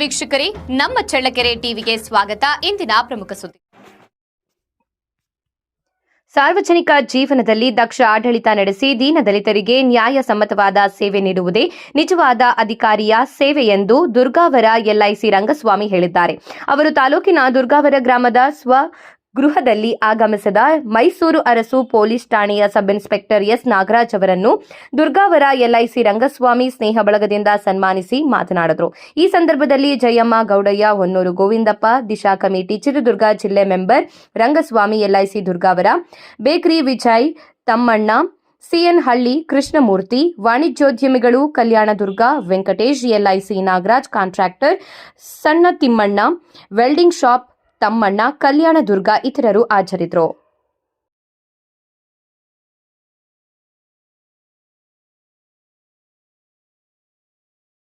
ವೀಕ್ಷಕರೇ, ನಮ್ಮ ಚಳ್ಳಕೆರೆ ಟಿವಿಗೆ ಸ್ವಾಗತ. ಇಂದಿನ ಪ್ರಮುಖ ಸುದ್ದಿ. ಸಾರ್ವಜನಿಕ ಜೀವನದಲ್ಲಿ ದಕ್ಷ ಆಡಳಿತ ನಡೆಸಿ ದೀನದಲಿತರಿಗೆ ನ್ಯಾಯಸಮ್ಮತವಾದ ಸೇವೆ ನೀಡುವುದೇ ನಿಜವಾದ ಅಧಿಕಾರಿಯ ಸೇವೆ ಎಂದು ದುರ್ಗಾವರ ಎಲ್ಐಸಿ ರಂಗಸ್ವಾಮಿ ಹೇಳಿದ್ದಾರೆ. ಅವರು ತಾಲೂಕಿನ ದುರ್ಗಾವರ ಗ್ರಾಮದ ಗೃಹದಲ್ಲಿ ಆಗಮಿಸಿದ ಮೈಸೂರು ಅರಸು ಪೊಲೀಸ್ ಠಾಣೆಯ ಸಬ್ ಇನ್ಸ್ಪೆಕ್ಟರ್ ಎಸ್ ನಾಗರಾಜ್ ಅವರನ್ನು ದುರ್ಗಾವರ ಎಲ್ಐಸಿ ರಂಗಸ್ವಾಮಿ ಸ್ನೇಹ ಬಳಗದಿಂದ ಸನ್ಮಾನಿಸಿ ಮಾತನಾಡಿದರು. ಈ ಸಂದರ್ಭದಲ್ಲಿ ಜಯಮ್ಮ ಗೌಡಯ್ಯ, ಹೊನ್ನೂರು ಗೋವಿಂದಪ್ಪ, ದಿಶಾ ಕಮಿಟಿ ಚಿತ್ರದುರ್ಗ ಜಿಲ್ಲೆ member Rangaswamy LIC Durgavara, bakery Vijay, Thammanna, C N Halli, Krishnamurthy, ವಾಣಿಜ್ಯೋದ್ಯಮಿಗಳು Kalyanadurga, Venkatesh, LIC Nagaraj, contractor Sanna Thimmanna, welding shop Thammanna, Kalyanadurga ಇತರರು ಹಾಜರಿದ್ದರು.